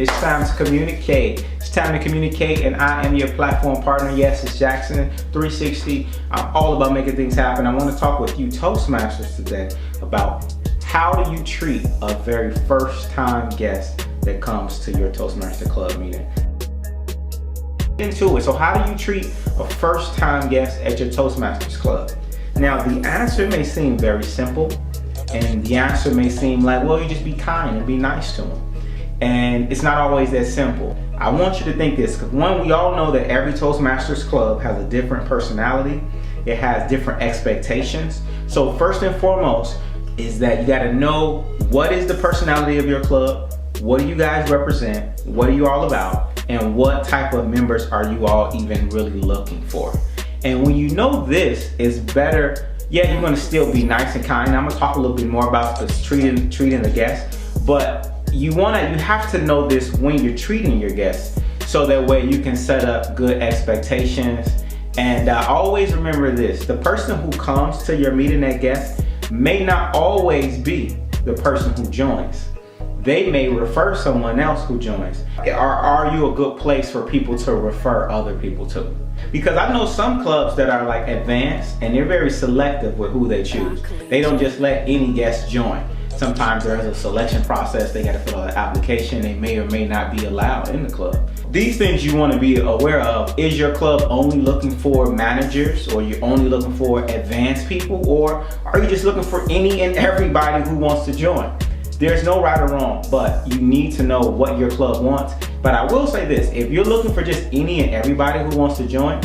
It's time to communicate. It's time to communicate, and I am your platform partner. Yes, it's Jackson 360. I'm all about making things happen. I want to talk with you Toastmasters today about how do you treat a very first time guest that comes to your Toastmaster Club meeting. Into it. So how do you treat a first time guest at your Toastmasters Club? Now the answer may seem very simple, and the answer may seem like, well, you just be kind and be nice to them. And it's not always that simple. I want you to think this, because one, we all know that every Toastmasters Club has a different personality. It has different expectations. So first and foremost is that you got to know what is the personality of your club, what do you guys represent, what are you all about, and what type of members are you all even really looking for. And when you know this, it's better, yeah, you're gonna still be nice and kind. I'm gonna talk a little bit more about this treating the guests, but you have to know this when you're treating your guests, so that way you can set up good expectations. And always remember this, the person who comes to your meeting as guest may not always be the person who joins. They may refer someone else who joins. Are you a good place for people to refer other people to? Because I know some clubs that are like advanced and they're very selective with who they choose. They don't just let any guest join. Sometimes there's a selection process. They got to fill out an application. They may or may not be allowed in the club. These things you want to be aware of. Is your club only looking for managers, or you're only looking for advanced people, or are you just looking for any and everybody who wants to join? There's no right or wrong, but you need to know what your club wants. But I will say this, if you're looking for just any and everybody who wants to join,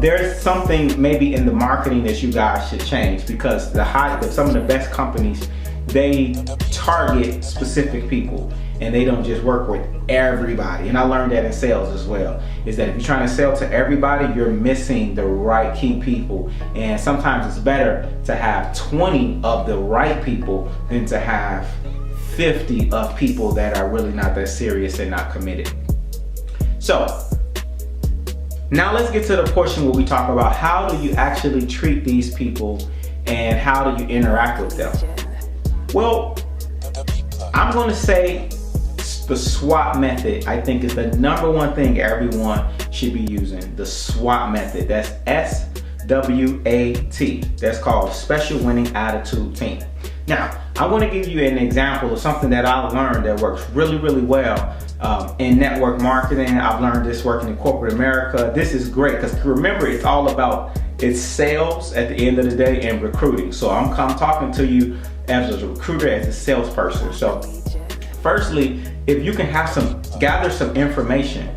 there's something maybe in the marketing that you guys should change, because some of the best companies, they target specific people and they don't just work with everybody. And I learned that in sales as well, is that if you're trying to sell to everybody, you're missing the right key people. And sometimes it's better to have 20 of the right people than to have 50 of people that are really not that serious and not committed. So now let's get to the portion where we talk about how do you actually treat these people and how do you interact with them. Well, I'm going to say the SWOT method, I think, is the number one thing everyone should be using. The SWOT method. That's SWAT. That's called Special Winning Attitude Team. Now, I want to give you an example of something that I learned that works really, really well in network marketing. I've learned this working in corporate America. This is great because remember, it's all about sales at the end of the day and recruiting. So I'm talking to you as a recruiter, as a salesperson. So firstly, if you can gather some information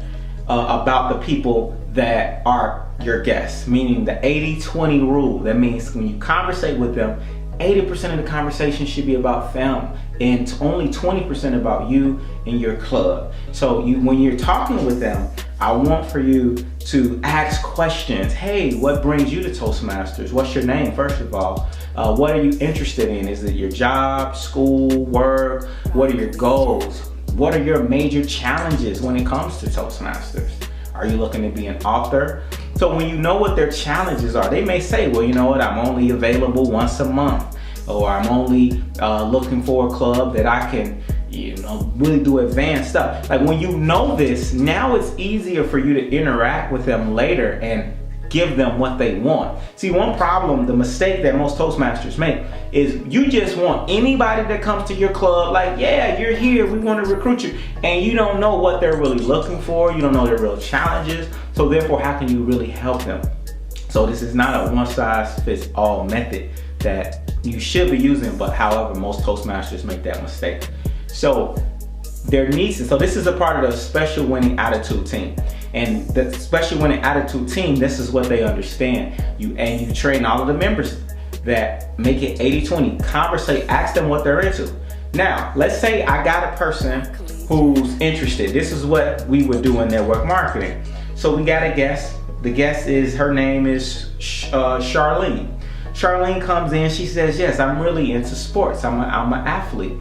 about the people that are your guests, meaning the 80-20 rule. That means when you conversate with them, 80% of the conversation should be about them and only 20% about you and your club. So when you're talking with them, I want for you to ask questions. Hey, what brings you to Toastmasters? What's your name, first of all? What are you interested in? Is it your job, school, work? What are your goals? What are your major challenges when it comes to Toastmasters? Are you looking to be an author? So when you know what their challenges are, they may say, well, you know what, I'm only available once a month, or I'm only looking for a club that I can, really do advanced stuff. Like when you know this, now it's easier for you to interact with them later and give them what they want. See, one problem, the mistake that most Toastmasters make is you just want anybody that comes to your club, like, yeah, you're here, we want to recruit you, and you don't know what they're really looking for, you don't know their real challenges, so therefore how can you really help them? So this is not a one-size-fits-all method that you should be using, but however, most Toastmasters make that mistake. So this is a part of the Special Winning Attitude Team. And the Special Winning Attitude Team, this is what they understand. You train all of the members that make it 80-20. Conversate, ask them what they're into. Now, let's say I got a person who's interested. This is what we would do in network marketing. So we got a guest. The guest her name is Charlene. Charlene comes in, she says, yes, I'm really into sports. I'm an athlete.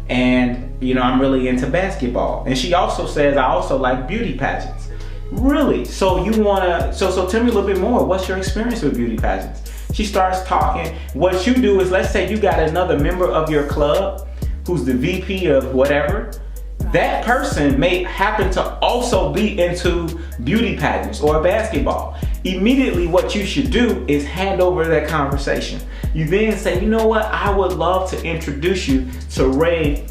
And I'm really into basketball. And she also says, I also like beauty pageants. Really? So you wanna, so tell me a little bit more. What's your experience with beauty pageants? She starts talking. What you do is, let's say you got another member of your club who's the VP of whatever. that person may happen to also be into beauty pageants or basketball. Immediately what you should do is hand over that conversation. You then say, you know what, I would love to introduce you to Ray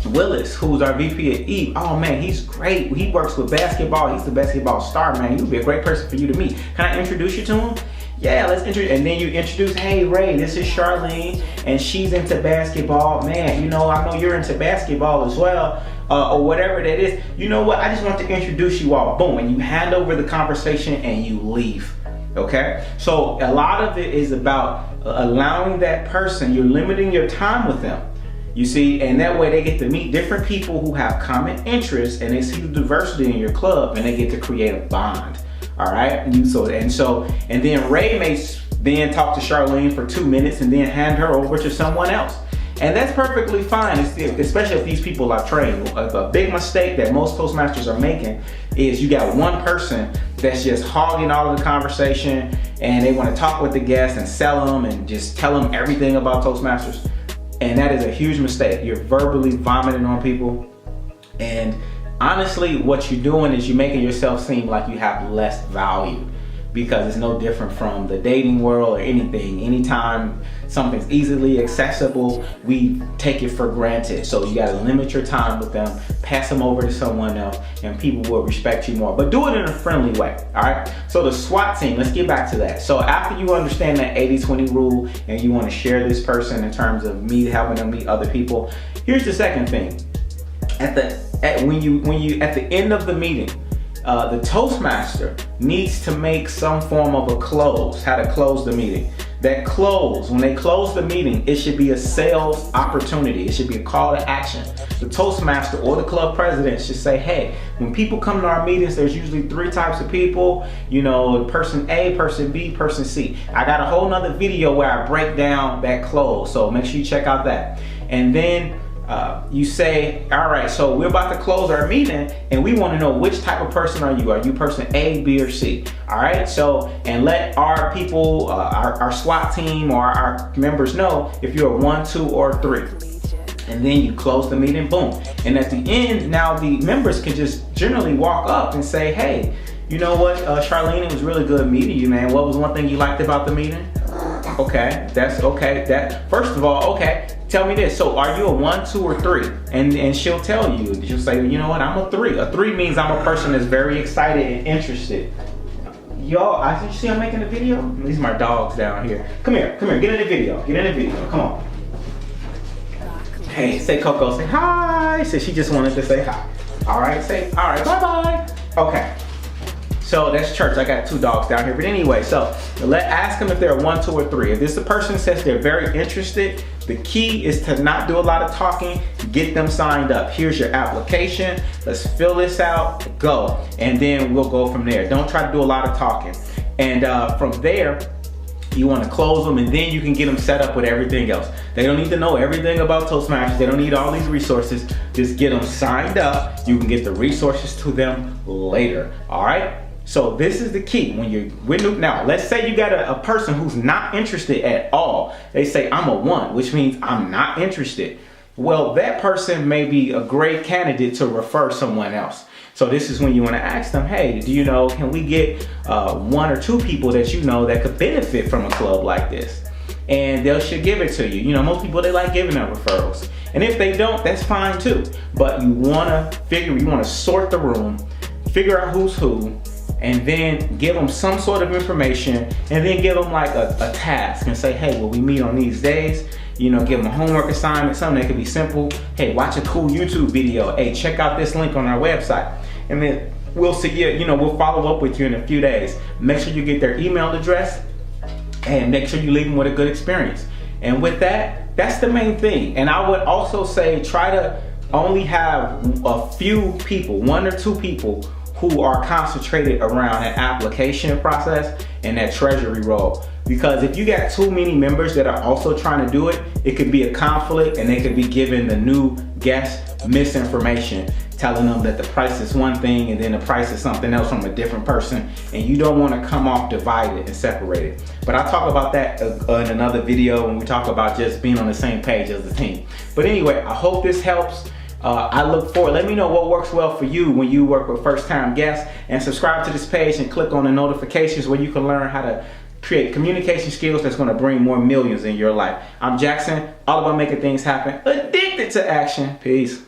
Willis, who's our VP at E. Oh man, he's great. He works with basketball. He's the basketball star, man. He would be a great person for you to meet. Can I introduce you to him? Yeah, let's introduce. And then you introduce, hey Ray, this is Charlene, and she's into basketball. Man, you know, I know you're into basketball as well, or whatever that is. You know what? I just want to introduce you all. Boom, and you hand over the conversation and you leave. Okay? So a lot of it is about allowing that person. You're limiting your time with them. You see, and that way they get to meet different people who have common interests, and they see the diversity in your club, and they get to create a bond. All right, and then Ray may then talk to Charlene for 2 minutes and then hand her over to someone else. And that's perfectly fine, especially if these people are trained. A big mistake that most Toastmasters are making is you got one person that's just hogging all of the conversation, and they want to talk with the guests and sell them and just tell them everything about Toastmasters. And that is a huge mistake. You're verbally vomiting on people. And honestly, what you're doing is you're making yourself seem like you have less value, because it's no different from the dating world or anything. Anytime something's easily accessible, we take it for granted. So you gotta limit your time with them, pass them over to someone else, and people will respect you more. But do it in a friendly way, all right? So the SWAT team, let's get back to that. So after you understand that 80-20 rule and you wanna share this person in terms of helping them meet other people, here's the second thing. At the end of the meeting, the Toastmaster needs to make some form of a close, how to close the meeting. That close, when they close the meeting, it should be a sales opportunity. It should be a call to action. The Toastmaster or the club president should say, hey, when people come to our meetings, there's usually 3 types of people, you know, person A, person B, person C. I got a whole nother video where I break down that close, so make sure you check out that. And then you say, all right, so we're about to close our meeting and we want to know which type of person are you? Are you person A, B, or C? All right, so, and let our people, our SWAT team or our members know if you're a 1, 2, or 3. And then you close the meeting, boom. And at the end, now the members can just generally walk up and say, hey, you know what, Charlene, it was really good meeting you, man. What was one thing you liked about the meeting? Okay, that's okay. That, first of all, okay. Tell me this, so are you a 1, 2, or 3? And she'll tell you, she'll say, you know what, I'm a 3. A 3 means I'm a person that's very excited and interested. Y'all, you see I'm making a video? These are my dogs down here. Come here, get in the video, come on. Hey, say Coco, say hi. Say she just wanted to say hi. All right, say, all right, bye-bye. Okay. So that's church. I got 2 dogs down here. But anyway, so ask them if they're a 1, 2, or 3. If this person says they're very interested, the key is to not do a lot of talking, get them signed up. Here's your application. Let's fill this out, go. And then we'll go from there. Don't try to do a lot of talking. And from there, you want to close them, and then you can get them set up with everything else. They don't need to know everything about Toastmasters. They don't need all these resources. Just get them signed up. You can get the resources to them later. All right? So this is the key. Now, let's say you got a person who's not interested at all. They say, I'm a 1, which means I'm not interested. Well, that person may be a great candidate to refer someone else. So this is when you want to ask them, hey, do you know, can we get 1 or 2 people that you know that could benefit from a club like this? And they should give it to you. You know, most people, they like giving out referrals. And if they don't, that's fine too. But you want to sort the room, figure out who's who, and then give them some sort of information, and then give them like a task and say, hey, will we meet on these days? You know, give them a homework assignment, something that could be simple. Hey, watch a cool YouTube video. Hey, check out this link on our website. And then we'll see you, we'll follow up with you in a few days. Make sure you get their email address and make sure you leave them with a good experience. And with that, that's the main thing. And I would also say, try to only have a few people, 1 or 2 people who are concentrated around that application process and that treasury role. Because if you got too many members that are also trying to do it, it could be a conflict, and they could be giving the new guests misinformation, telling them that the price is one thing and then the price is something else from a different person, and you don't want to come off divided and separated. But I'll talk about that in another video when we talk about just being on the same page as a team. But anyway, I hope this helps. I look forward. Let me know what works well for you when you work with first-time guests, and subscribe to this page and click on the notifications where you can learn how to create communication skills that's going to bring more millions in your life. I'm Jackson, all about making things happen, addicted to action. Peace.